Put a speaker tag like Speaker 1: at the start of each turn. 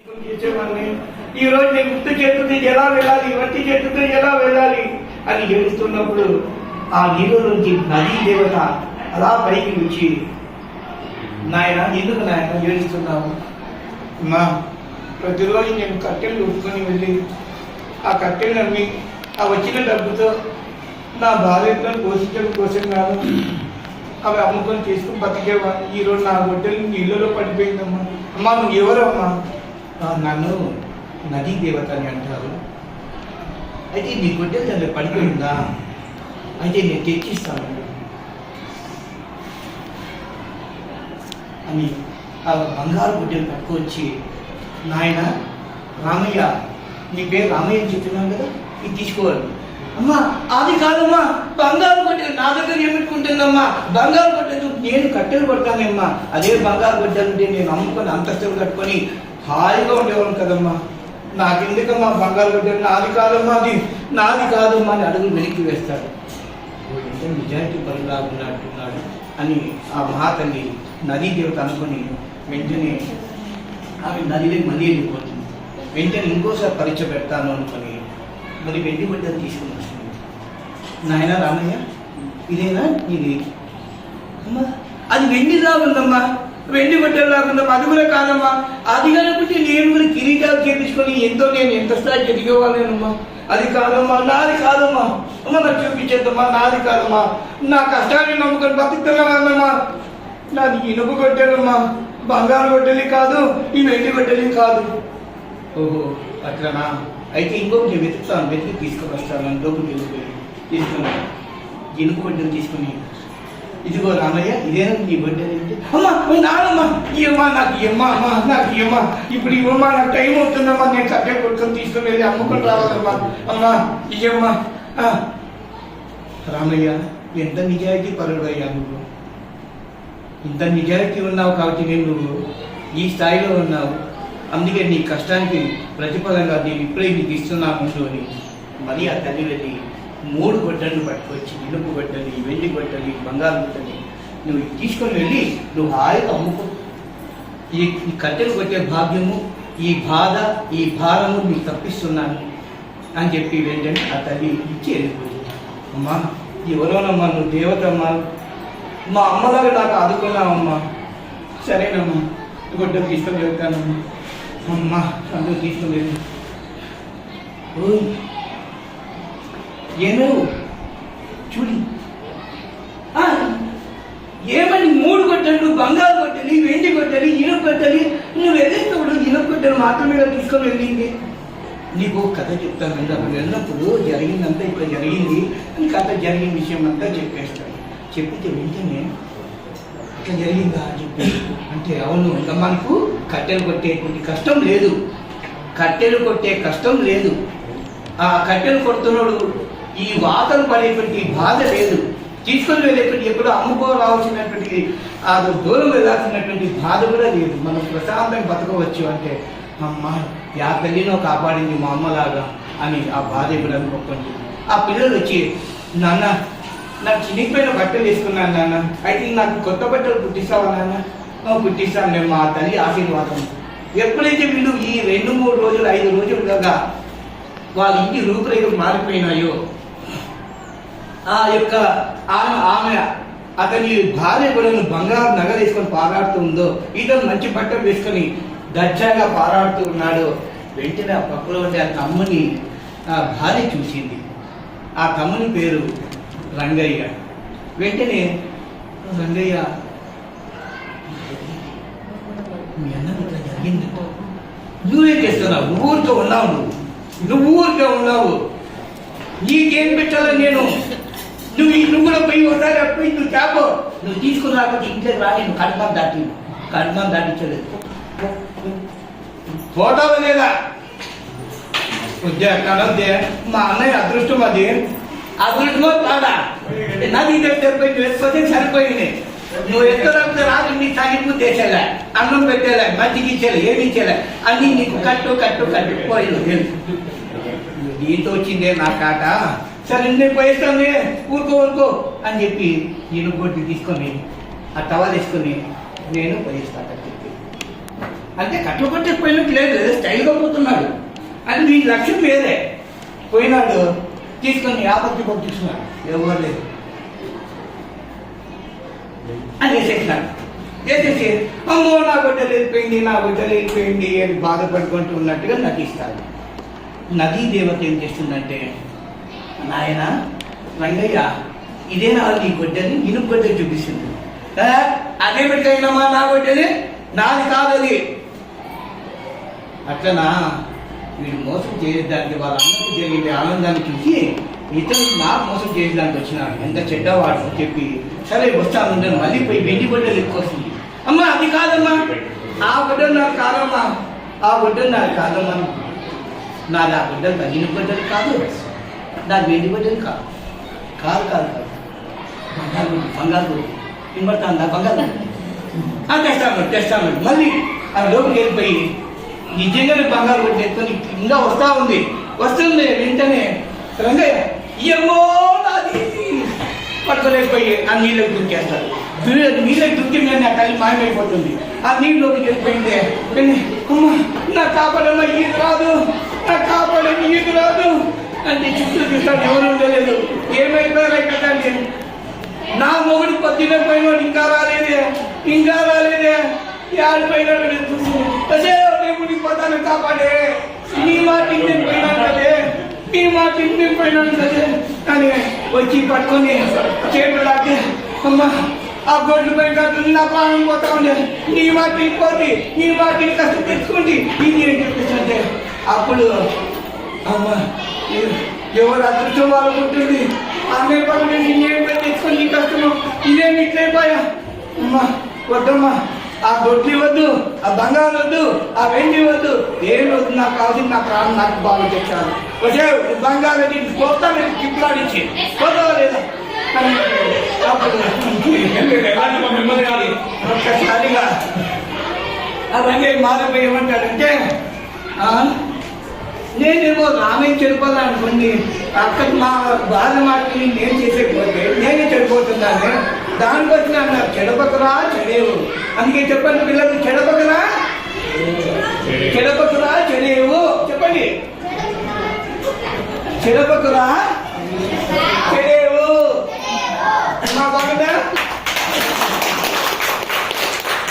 Speaker 1: చేసేవాడిని. ఈ రోజు నేను గుర్తు చేతుతో ఎలా వెళ్ళాలి, వట్టి చేతుతో ఎలా వెళ్ళాలి అని ఏడుస్తున్నప్పుడు ఆ నీళ్ళ నుంచి నదీ దేవత అలా పైకి వచ్చి, నాయన ఎందుకు నాయన ఏడుస్తున్నావు? మా ప్రతిరోజు నేను కట్టెలు ఉట్టుకొని వెళ్ళి ఆ కట్టెలు అమ్మి ఆ వచ్చిన డబ్బుతో నా బాధ్యతలను పోషించడం కోసం కాదు అవి అమ్ముకొని తీసుకుని బతికేవాడిని. ఈరోజు నా గొడ్డలు నీళ్ళలో పడిపోయిందమ్మా. అమ్మా నువ్వు ఎవరమ్మా? నన్ను నదీ దేవత అని అంటారు. అయితే నీ గొడ్డలు దాంట్లో పడిపోయిందా? అయితే నేను తెచ్చిస్తాను అని ఆ బంగారు గుడ్డలు పట్టుకొచ్చి, నాయన రామయ్య, నీ పేరు రామయ్య అని చెప్తున్నాను కదా, ఇది తీసుకోవాలి. అమ్మా అది కాదమ్మా, బంగారు గొడ్డలు నా దగ్గర ఏమిట్టుకుంటుందమ్మా? బంగారు గొడ్డలు నేను కట్టెలు కొడతానమ్మా. అదే బంగారు గొడ్డలు ఉంటే నేను అమ్ముకొని అంతస్తులు కట్టుకొని హాయిగా ఉండేవాళ్ళం కదమ్మా. నాకెందుకమ్మా బంగారు గొడ్డలు? నాది కాదమ్మా, అది నాది కాదమ్మా అని అడుగులు వెనక్కి వేస్తాడు. నిజాయితీ పరులాగున్నట్టున్నాడు అని ఆ మహాతల్లి నదీ దేవత అనుకొని వెంటనే ఆమె నదిలోకి మళ్ళీ వెళ్ళిపోతుంది. వెంటనే ఇంకోసారి పరీక్ష పెడతాను అనుకొని మరి వెండి గొడ్డలు తీసుకుని వస్తుంది. నాయన రామయ్య, ఇదేనా ఇది? అమ్మా అది వెండిలా ఉందమ్మా, వెండి గొడ్డలు ఉందమ్మా. అది కూడా కాదమ్మా, అది కనుకుంటే నేను కూడా కిరీటాలు చేపించుకొని నేను ఎంత స్థాయికి ఎదిగేవాళ్ళేనమ్మా. అది కాదమ్మా, నాది కాదమ్మా. అమ్మ నాకు చూపించేద్దమ్మా, నాది కాదమ్మా. నా కష్టాన్ని నమ్ముకొని బతుకుతున్నానమ్మా. నాది ఇనుప గొడ్డలమ్మా, బంగారు గొడ్డలి కాదు, ఈ వెండి గొడ్డలి కాదు. ఓహో అట్లనా? అయితే ఇంకొకటి వెతుకుతాను, వెతికి తీసుకొని వస్తాను అని డబ్బులు తీసుకుని ఇనుప గొడ్డలు తీసుకుని, ఇదిగో రామయ్య ఇదేనా నీ గొడ్డలి? అమ్మా నానమ్మా ఇవ్వమ్మా, నాకు ఇవ్వమ్మా, అమ్మా నాకు ఇవ్వమ్మా, ఇప్పుడు ఇవ్వమ్మా, నాకు టైం అవుతుందమ్మా, నేను కట్టే కొట్టుకొని తీసుకుని వెళ్ళి అమ్ముకొని రావాలమ్మా. అమ్మా ఇవ్వమ్మా. రామయ్య ఎంత నిజాయితీ పరుడు అయ్యా నువ్వు, ఇంత నిజాయితీ ఉన్నావు కాబట్టి నువ్వు ఈ స్థాయిలో ఉన్నావు. అందుకే నీ కష్టానికి ప్రతిఫలంగా నేను ఇప్పుడే నీకు ఇస్తున్నాను ముందు అని మరి ఆ తల్లి వెళ్ళి 3 గొడ్డలు పట్టుకొచ్చి, ఇనుపు గొడ్డలి, వెండి గొడ్డలి, బంగారు గొడ్డలి నువ్వు తీసుకొని వెళ్ళి నువ్వు హాయిగా అమ్ముకో. ఈ కట్టెలు కొట్టే భాగ్యము, ఈ బాధ, ఈ భారము నీకు తప్పిస్తున్నాను అని చెప్పి వెంటనే ఆ తల్లి ఇచ్చి వెళ్ళిపోయింది. అమ్మా ఎవరోనమ్మా, నువ్వు దేవతమ్మా, మా అమ్మలాగా నాకు ఆదుకున్నావమ్మా. సరేనమ్మా గొడ్డలు తీసుకొని వెళ్తానమ్మా. అమ్మా అందుకు తీసుకొని వెళ్ళి, ఏమో చూడి ఏమని 3 గొడ్డలు, బంగారు గొడ్డలి, వెండి గొడ్డలి, ఇనుప గొడ్డలి, నువ్వు వెళ్ళేటప్పుడు ఇనుప గొడ్డలు మాత్రమే తీసుకొని వెళ్ళింది. నీకు కథ చెప్తాను, అక్కడ వెళ్ళినప్పుడు జరిగిందంతా ఇక్కడ జరిగింది అని కథ జరిగిన విషయం అంతా చెప్పేస్తాను. చెప్పితే వెంటనే ఇట్లా జరిగిందా అని చెప్పి అంటే, అవును ఇంకా మనకు కట్టెలు కొట్టేటువంటి కష్టం లేదు, కట్టెలు కొట్టే కష్టం లేదు, ఆ కట్టెలు కొడుతున్నాడు ఈ వాతలు పడేటువంటి బాధ లేదు, తీసుకొని వెళ్ళేటువంటి ఎప్పుడు అమ్ముకోరాల్సినటువంటి ఆ దూరం వెళ్ళాల్సినటువంటి బాధ కూడా లేదు, మనం ప్రశాంతంగా బతకవచ్చు అంటే, అమ్మ యా తల్లినో కాపాడింది మా అమ్మలాగా అని ఆ బాధ కూడా అనుకోకండి. ఆ పిల్లలు వచ్చి, నాన్న నాకు చినిగిపోయిన బట్టలు వేసుకున్నాను నాన్న, అయితే నాకు కొత్త బట్టలు కుట్టిస్తావా నాన్న? కుట్టిస్తాను నేను, మా తల్లి ఆశీర్వాదం. ఎప్పుడైతే వీళ్ళు ఈ 2-3 రోజులు 5 రోజులుగా వాళ్ళ ఇంటి రూపురేఖలు మారిపోయినాయో, ఆ యొక్క ఆమె అతని భార్య కూడా బంగారు నగలు వేసుకొని పారాడుతుందో, ఇతను మంచి బట్టలు వేసుకొని దర్జాగా పారాడుతూ ఉన్నాడు. వెంటనే ఆ పక్కలో ఉండే ఆ తమ్ముని భార్య చూసింది. ఆ తమ్ముని పేరు రంగయ్య. వెంటనే రంగయ్య, మీ అన్నది ఇట్లా జరిగిందంట, నువ్వేం చేస్తున్నావు? ఊరితో ఉన్నావు, నువ్వు ఊరికే ఉన్నావు, నీకేం పెట్టాలని నేను, నువ్వు కూడా పోయి ఒకసారి పోయి నువ్వు చేపో, నువ్వు తీసుకుని రాకపోతే ఇంట్లోకి రా, నేను కడ్మాన్ దాటించలేదు. ఫోటోలు లేదా కనొద్దే, మా అన్నయ్య అదృష్టం, అది అదృష్టమో కాదా? నది వేసుకొస్తే సరిపోయింది. నువ్వు ఎక్కడైతే రాదు, నీ తగిపు తెచ్చేలే, అన్నం పెట్టేలే, మజ్జిగ ఇచ్చేలే, ఏమి ఇచ్చేలే, అన్నీ నీకు కట్టుపోయింది. దీంతో వచ్చిందే నా కాట, సరే నేను పోయిస్తాను, ఊరుకో అని చెప్పి నేను గొడ్డు తీసుకొని ఆ టవల్ వేసుకొని నేను పోయిస్తాను. అంటే కట్టకొట్టకపోయినట్టు లేదు, స్టైల్గా పోతున్నాడు. అది మీ లక్ష్యం వేరే. పోయినాడు తీసుకొని యాపత్తి పంపిస్తున్నాడు, ఎవరు లేదు అని వేసేసినాడు. వేసేసి అమ్మో నా గొడ్డలు వెళ్ళిపోయింది, నా గొడ్డలు వెళ్ళిపోయింది అని బాధపడుకుంటూ ఉన్నట్టుగా నటిస్తాడు. నదీ దేవత ఏం చేస్తుందంటే, నాయన రంగయ్య ఇదేనా నీ గొడ్డలి, ఇనుపు గొడ్డలి చూపిస్తుంది. అదే పెట్టయినమ్మా నా గొడ్డలి, నాది కాదది. అట్లనా, వీడు మోసం చేయడానికి వాళ్ళ అన్నకు జరిగే ఆనందాన్ని చూసి ఇతను నాకు మోసం చేయడానికి వచ్చినాడు, ఎంత చెడ్డవాడు అని చెప్పి సరే వస్తాను ఉంటాను. మళ్ళీ పోయి వెండి గొడ్డలు ఎక్కువస్తుంది. అమ్మా అది కాదమ్మా, ఆ గొడ్డలు నాకు కాదమ్మా, ఆ గొడ్డలు నాకు కాదమ్మా, నాది ఆ గొడ్డలు తగిన గొడ్డలు కాదు, నాది వెండి గొడ్డలు కాదు. కాదు కాదు కాదు బంగారు గుడ్డు, బంగారు గుడ్డు వినబడతాను, బంగారు గుడ్డు తెస్తాను. మళ్ళీ ఆ లోపలికి వెళ్ళిపోయి నిజంగానే బంగారు గుడ్డు ఎత్తుకొని ఇంకా వస్తుంది. వెంటనే రంగయ్య ఏమో నాది పట్టుకోలేకపోయి ఆ నీళ్ళకి దుంకేస్తాడు. నీళ్ళకి దుంకి మీద నా తల్లి మాయమైపోతుంది. ఆ నీళ్ళలోకి వెళ్ళిపోయిందే, అమ్మ నాకు కాపాడమ్మ ఈత రాదు, నాకు కాపాడమ్మ ఈత రాదు అంటే చుట్టూ చూస్తాడు, ఎవరు ఉండలేదు. ఏమైపోయారు కదా అంటే, నా మొగుడు పొద్దునే పోయినాడు, ఇంకా రాలేదే ఆడిపోయినాడు చూసి అదే రేపు పోతాను కాపాడే, నీ మాట ఇంటికి పోయినాడు కదే, నీ మాట ఇంటికి పోయినాడు కదే అని వచ్చి పట్టుకొని చేతులు లాగి అమ్మ ఆ గొడ్లు పోయిన నా ప్రాణం పోతా ఉండే, నీ వాటిని పోతే నీ వాటిని కష్టం తెచ్చుకోండి ఇది ఏం చెప్పేసి. అప్పుడు అమ్మ ఎవరు అదృష్టం వాళ్ళు ఉంటుంది, ఆమె పక్కన నేనేం తెచ్చుకొని నీ కష్టము ఇదేమి ఇట్లయిపోయా. అమ్మా వద్దమ్మా, ఆ గొడ్లు వద్దు, ఆ బంగారు వద్దు, ఆ వెండి వద్దు, ఏం వద్దు, నాకు కావాల్సింది నా ప్రాణం నాకు బాగా తెచ్చాను. వచ్చే బంగారు పోతా నేను కిప్పులాడిచ్చి పోతావా లేదా అప్పుడు ఒక్కసారిగా అవన్నీ మారిపోయి ఏమంటాడంటే, నేనేమో రామయ్య చెడిపోవాలనుకోండి, అక్కడ మా భార్య మాటని నేను చేసేకపోతే నేనే చెడిపోతున్నాను, దానికోసం అన్నారు చెడపకరా చెడేవు. అందుకే చెప్పండి పిల్లలు, చెడపకరా చెడేవు చెప్పండి, చెడపకరా